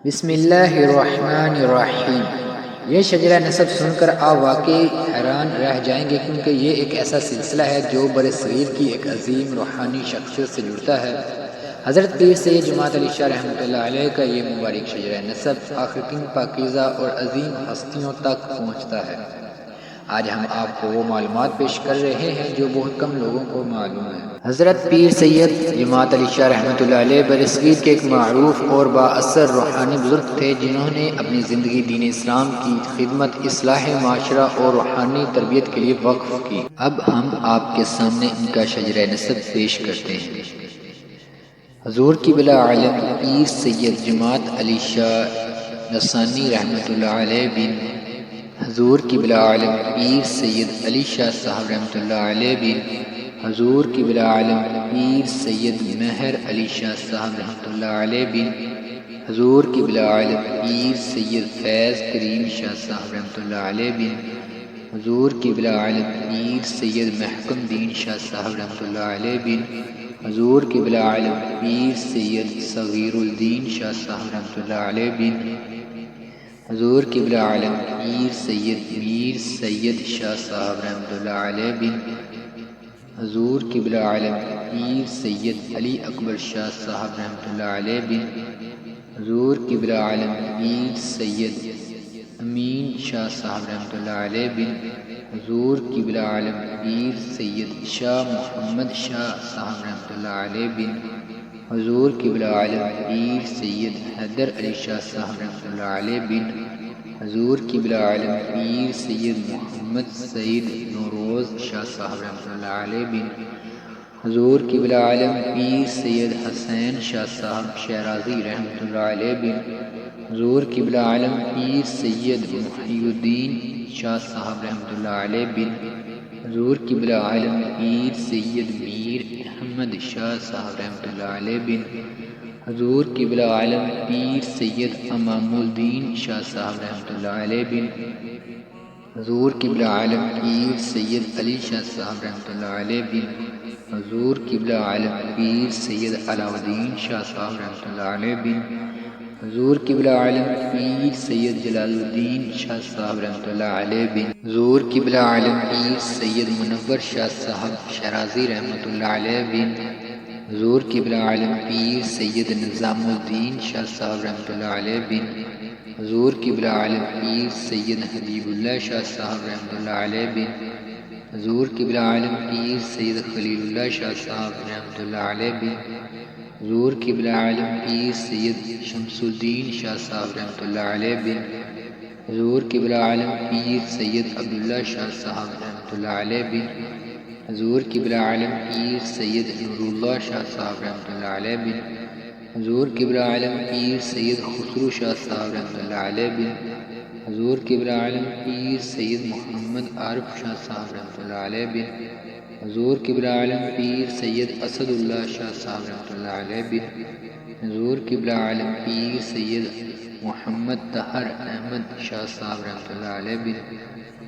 بسم اللہ الرحمن الرحیم۔ یہ شجرہ نسب سن کر آپ واقعی حیران رہ جائیں گے، کیونکہ یہ ایک ایسا سلسلہ ہے جو برصغیر کی ایک عظیم روحانی شخصیت سے جڑتا ہے۔ حضرت پیر سید جماعت علی شاہ رحمۃ اللہ علیہ کا یہ مبارک شجرہ نسب آخر کن پاکیزہ اور عظیم ہستیوں تک پہنچتا ہے۔ آج ہم آپ کو وہ معلومات پیش کر رہے ہیں جو بہت کم لوگوں کو معلوم ہے۔ حضرت پیر سید جماعت علی شاہ رحمۃ اللہ علیہ برصغیر کے ایک معروف اور با اثر روحانی بزرگ تھے، جنہوں نے اپنی زندگی دین اسلام کی خدمت، اصلاح معاشرہ اور روحانی تربیت کے لیے وقف کی۔ اب ہم آپ کے سامنے ان کا شجرہ نسب پیش کرتے ہیں۔ حضور قبلہ عالم پیر سید جماعت علی شاہ نصانی رحمۃ اللہ علیہ بن حضور قبلہ عالم پیر سید علی شاہ صاحب رحمۃ اللہ علیہ بن حضور قبلہ عالم پیر سید مہر علی شاہ صاحب رحمۃ اللہ علیہ بن حضور قبلہ عالم پیر سید فیض کریم شاہ صاحب رحمۃ اللہ علیہ بن حضور قبلہ عالم پیر سید محکم دین شاہ صاحب رحمۃ اللہ علیہ بن حضور قبلہ عالم پیر سید صغیر الدین شاہ صاحب رحمۃ اللہ علیہ بن حضور قبلہ عالم پیر سید میر سید شاہ صاحب رحمۃ اللہ علیہ بن حضور قبلہ عالم پیر سید علی اکبر شاہ صاحب رحمۃ اللہ علیہ بن حضور قبلہ عالم پیر سید امین شاہ صاحب رحمۃ اللہ علیہ بن حضور قبلہ عالم پیر سید شاہ محمد شاہ صاحب رحمۃ اللہ علیہ بن حضور قبلہ عالم پیر سید حیدر علی شاہ صاحب رحمۃ اللہ علیہ بن حضور قبلہ عالم پیر سید محمد سعید نوروز شاہ صاحب رحمۃ اللہ علیہ بن حضور قبلہ عالم پیر سید حسین شاہ صاحب شیرازی رحمۃ اللہ علیہ بن حضور قبلہ عالم پیر سید محی الدین شاہ صاحب رحمۃ اللہ علیہ بن حضور قبلہ عالم پیر سید میر احمد شاہ صاحب رحمۃ اللہ علیہ بن حضور قبلہ عالم پیر سید امام الدین شاہ صاحب رحمۃ اللہ علیہ بن حضور قبلہ عالم پیر سید علی شاہ صاحب رحمۃ اللہ علیہ بن حضور قبلہ عالم پیر سید علاء الدین شاہ صاحب رحمۃ اللہ علیہ بن حضور قبلہ عالم پیر سید جلال الدین شاہ صاحب رحمۃ اللہ علیہ بن حضور قبلہ عالم پیر سید منور شاہ صاحب شیرازی رحمۃ اللہ علیہ بن حضور قبلہ عالم پیر سید نظام الدین شاہ صاحب رحمۃ اللہ علیہ بن حضور قبلہ عالم پیر سید حبیب اللہ شاہ صاحب رحمۃ اللہ علیہ بن حضور قبلہ عالم پیر سید خلیل اللہ شاہ صاحب رحمۃ اللہ علیہ بن حضور قبلہ عالم پیر سید شمس الدین شاہ صاحب رحمۃ اللہ علیہ بن حضور قبلہ عالم پیر سید عبداللہ شاہ صاحب رحمۃ اللہ علیہ بن حضور قبلہ عالم پیر سید نور اللہ شاہ صاحب رحمۃ اللہ علیہ بن حضور قبلہ عالم پیر سید خسرو شاہ صاحب رحمۃ اللہ علیہ بن حضور قبلہ عالم پیر سید محمد عارف شاہ صاحب رحمۃ اللہ علیہ بن حضور قبلہ عالم پیر سید اسد اللہ شاہ صاحب رحمۃ اللہ علیہ بن حضور قبلہ عالم پیر سید محمد طاہر احمد شاہ صاحب رحمۃ اللہ علیہ بن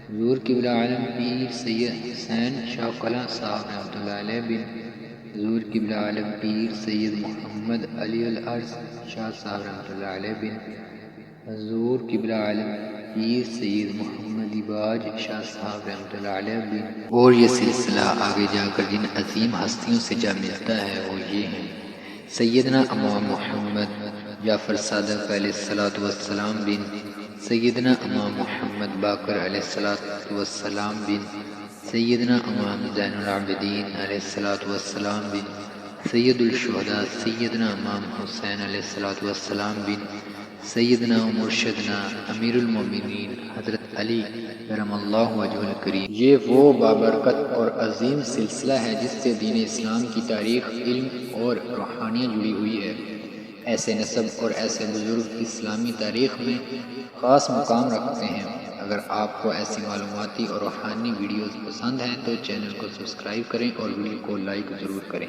حضور قبلہ عالم پیر سید حسین شاہ قلعہ صاحب رحمۃ اللہ علیہ بن حضور قبلہ عالم پیر سید محمد علی الارض شاہ صاحب رحمۃ اللہ علیہ بن حضور قبلہ عالم پیر سید محمد باج شاہ صاحب رحمۃ اللہ علیہ بن اور یہ سلسلہ آگے جا کر جن عظیم ہستیوں سے جا ملتا ہے وہ یہ ہیں: سیدنا امام محمد جعفر صادق علیہ الصلوۃ والسلام بن سیدنا امام محمد باقر علیہ الصلوۃ والسلام بن سیدنا امام زین العابدین علیہ الصلوۃ والسلام بن سید الشہداء سیدنا امام حسین علیہ الصلوۃ والسلام بن سیدنا و مرشدنا امیر المومنین حضرت علی کرم اللہ وجہ الکریم۔ یہ وہ بابرکت اور عظیم سلسلہ ہے جس سے دین اسلام کی تاریخ، علم اور روحانیت جڑی ہوئی ہے۔ ایسے نسب اور ایسے بزرگ اسلامی تاریخ میں خاص مقام رکھتے ہیں۔ اگر آپ کو ایسی معلوماتی اور روحانی ویڈیوز پسند ہیں تو چینل کو سبسکرائب کریں اور ویڈیو کو لائک ضرور کریں۔